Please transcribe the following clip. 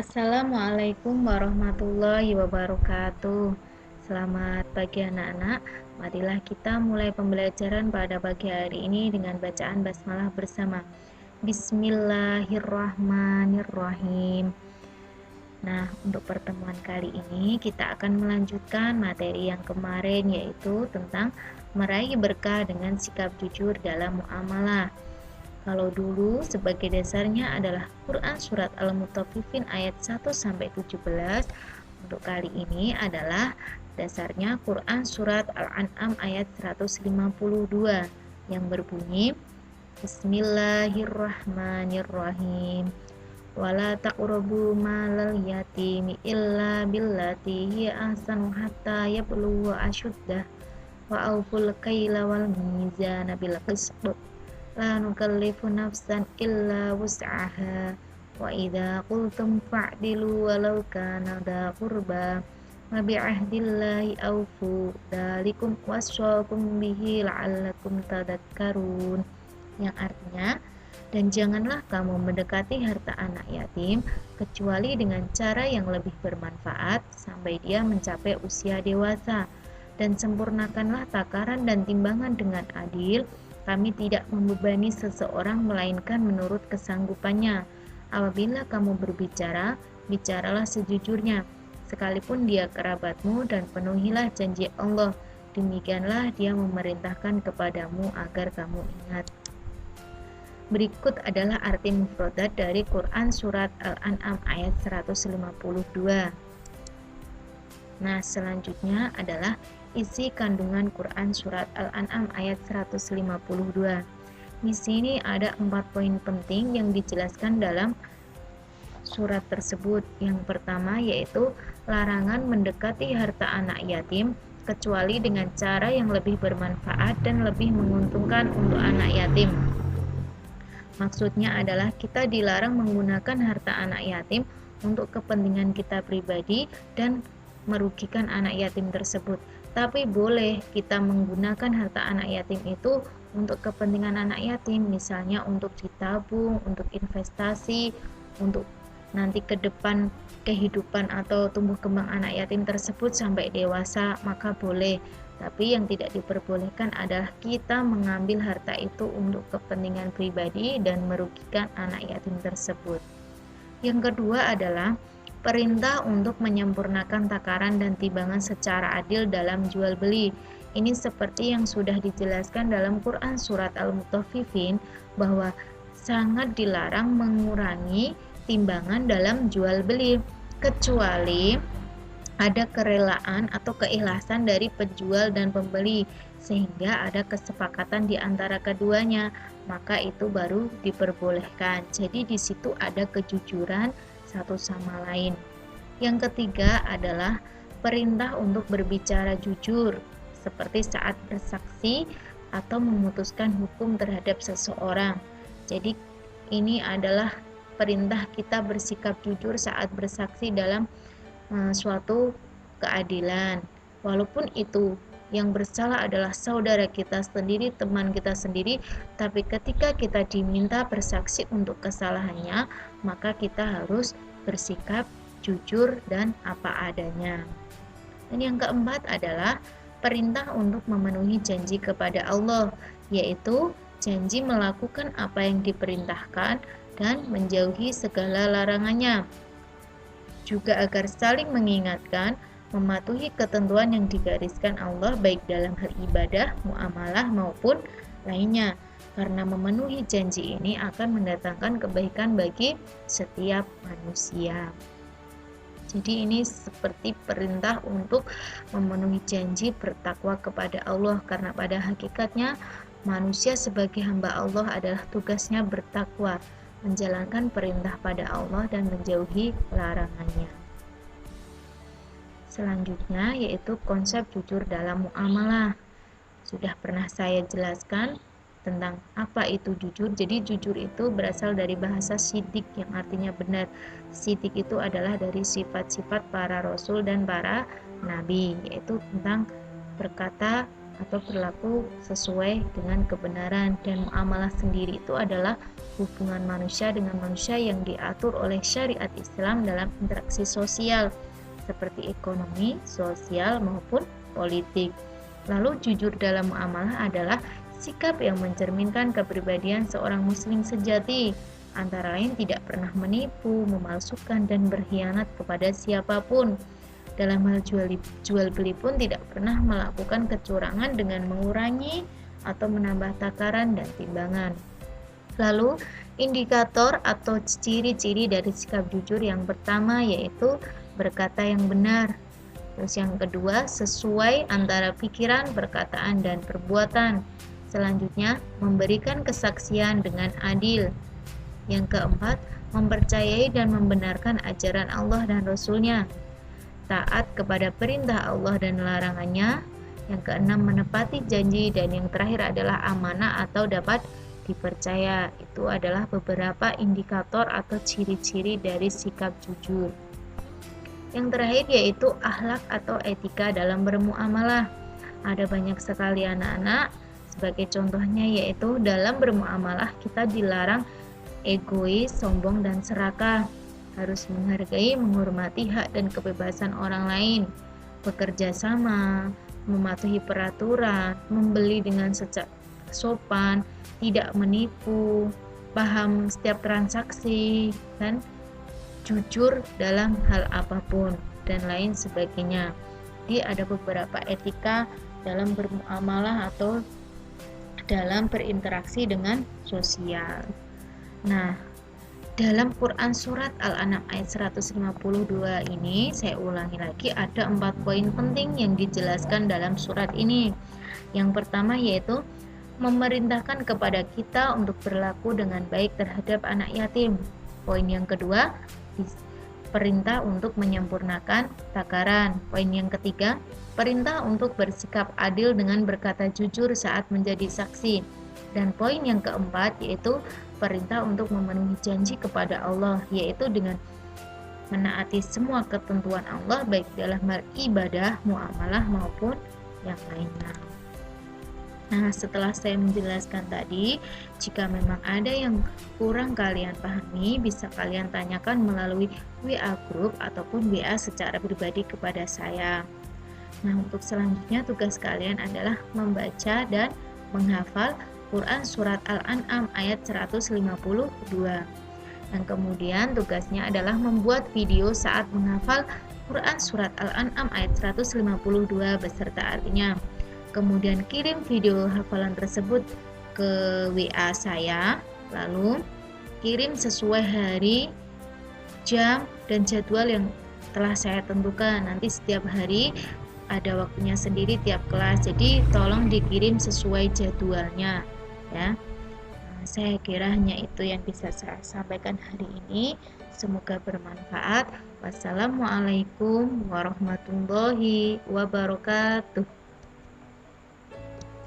Assalamualaikum warahmatullahi wabarakatuh. Selamat pagi anak-anak. Marilah kita mulai pembelajaran pada pagi hari ini dengan bacaan basmalah bersama. Bismillahirrahmanirrahim. Nah, untuk pertemuan kali ini kita akan melanjutkan materi yang kemarin, yaitu tentang meraih berkah dengan sikap jujur dalam muamalah. Kalau dulu sebagai dasarnya adalah Quran Surat Al-Mutaffifin ayat 1-17, untuk kali ini adalah dasarnya Quran Surat Al-An'am ayat 152 yang berbunyi Bismillahirrahmanirrahim. Wala taqrabu malal yatimi illa billati hiya ahsanu hatta yablugha asyuddah wa awful kaila wal mizana bil qisth la nukallifu nafsan illa wus'aha wa idza qultum fa'dilu walau kana dha qurba wa bi'ahdillahi awfu dzalikum wasyakum bihi la'allakum tadhakkarun, yang artinya, dan janganlah kamu mendekati harta anak yatim kecuali dengan cara yang lebih bermanfaat sampai dia mencapai usia dewasa, dan sempurnakanlah takaran dan timbangan dengan adil. Kami tidak membebani seseorang melainkan menurut kesanggupannya. Apabila kamu berbicara, bicaralah sejujurnya, sekalipun dia kerabatmu, dan penuhilah janji Allah. Demikianlah dia memerintahkan kepadamu agar kamu ingat. Berikut adalah arti mufradat dari Quran Surat Al-An'am ayat 152. Nah, selanjutnya adalah isi kandungan Quran Surat Al-An'am ayat 152. Di sini ada 4 poin penting yang dijelaskan dalam surat tersebut. Yang pertama yaitu larangan mendekati harta anak yatim kecuali dengan cara yang lebih bermanfaat dan lebih menguntungkan untuk anak yatim. Maksudnya adalah kita dilarang menggunakan harta anak yatim untuk kepentingan kita pribadi dan merugikan anak yatim tersebut. Tapi boleh kita menggunakan harta anak yatim itu untuk kepentingan anak yatim, misalnya untuk ditabung, untuk investasi, untuk nanti ke depan kehidupan atau tumbuh kembang anak yatim tersebut sampai dewasa, maka boleh. Tapi yang tidak diperbolehkan adalah kita mengambil harta itu untuk kepentingan pribadi dan merugikan anak yatim tersebut. Yang kedua adalah perintah untuk menyempurnakan takaran dan timbangan secara adil dalam jual beli. Ini seperti yang sudah dijelaskan dalam Quran Surat Al-Mutaffifin bahwa sangat dilarang mengurangi timbangan dalam jual beli, kecuali ada kerelaan atau keikhlasan dari penjual dan pembeli sehingga ada kesepakatan di antara keduanya, maka itu baru diperbolehkan. Jadi di situ ada kejujuran satu sama lain. Yang ketiga adalah perintah untuk berbicara jujur, seperti saat bersaksi atau memutuskan hukum terhadap seseorang. Jadi ini adalah perintah kita bersikap jujur saat bersaksi dalam suatu keadilan, walaupun itu yang bersalah adalah saudara kita sendiri, teman kita sendiri, tapi ketika kita diminta bersaksi untuk kesalahannya, maka kita harus bersikap jujur dan apa adanya. Dan yang keempat adalah perintah untuk memenuhi janji kepada Allah, yaitu janji melakukan apa yang diperintahkan dan menjauhi segala larangannya. Juga agar saling mengingatkan, mematuhi ketentuan yang digariskan Allah baik dalam hal ibadah, muamalah maupun lainnya. Karena memenuhi janji ini akan mendatangkan kebaikan bagi setiap manusia. Jadi ini seperti perintah untuk memenuhi janji bertakwa kepada Allah, karena pada hakikatnya manusia sebagai hamba Allah adalah tugasnya bertakwa, menjalankan perintah pada Allah dan menjauhi larangannya. Selanjutnya yaitu konsep jujur dalam muamalah. Sudah pernah saya jelaskan tentang apa itu jujur. Jadi jujur itu berasal dari bahasa sidik yang artinya benar. Sidik itu adalah dari sifat-sifat para rasul dan para nabi, yaitu tentang berkata atau berlaku sesuai dengan kebenaran. Dan muamalah sendiri itu adalah hubungan manusia dengan manusia yang diatur oleh syariat Islam dalam interaksi sosial seperti ekonomi, sosial maupun politik. Lalu jujur dalam muamalah adalah sikap yang mencerminkan kepribadian seorang muslim sejati, antara lain tidak pernah menipu, memalsukan, dan berkhianat kepada siapapun. Dalam hal jual beli pun tidak pernah melakukan kecurangan dengan mengurangi atau menambah takaran dan timbangan. Lalu indikator atau ciri-ciri dari sikap jujur yang pertama yaitu berkata yang benar. Terus yang kedua, sesuai antara pikiran, perkataan, dan perbuatan. Selanjutnya, memberikan kesaksian dengan adil. Yang keempat, mempercayai dan membenarkan ajaran Allah dan Rasul-Nya. Taat kepada perintah Allah dan larangannya. Yang keenam, menepati janji. Dan yang terakhir adalah amanah atau dapat dipercaya. Itu adalah beberapa indikator atau ciri-ciri dari sikap jujur. Yang terakhir yaitu akhlak atau etika dalam bermuamalah. Ada banyak sekali anak-anak. Sebagai contohnya yaitu dalam bermuamalah kita dilarang egois, sombong, dan serakah. Harus menghargai, menghormati hak dan kebebasan orang lain. Bekerja sama, mematuhi peraturan, membeli dengan sopan, tidak menipu, paham setiap transaksi, dan jujur dalam hal apapun dan lain sebagainya. Jadi ada beberapa etika dalam bermuamalah atau dalam berinteraksi dengan sosial. Nah, dalam Quran surat Al-An'am ayat 152 ini saya ulangi lagi, ada 4 poin penting yang dijelaskan dalam surat ini. Yang pertama yaitu memerintahkan kepada kita untuk berlaku dengan baik terhadap anak yatim. Poin yang kedua, perintah untuk menyempurnakan takaran. Poin yang ketiga, perintah untuk bersikap adil dengan berkata jujur saat menjadi saksi. Dan poin yang keempat yaitu perintah untuk memenuhi janji kepada Allah, yaitu dengan menaati semua ketentuan Allah baik dalam hal ibadah, muamalah maupun yang lainnya. Nah, setelah saya menjelaskan tadi, jika memang ada yang kurang kalian pahami, bisa kalian tanyakan melalui WA group ataupun WA secara pribadi kepada saya. Nah, untuk selanjutnya tugas kalian adalah membaca dan menghafal Quran Surat Al-An'am ayat 152. Dan kemudian tugasnya adalah membuat video saat menghafal Quran Surat Al-An'am ayat 152 beserta artinya. Kemudian kirim video hafalan tersebut ke WA saya, lalu kirim sesuai hari, jam, dan jadwal yang telah saya tentukan. Nanti setiap hari ada waktunya sendiri tiap kelas, jadi tolong dikirim sesuai jadwalnya ya. Saya kira hanya itu yang bisa saya sampaikan hari ini. Semoga bermanfaat. Wassalamualaikum warahmatullahi wabarakatuh.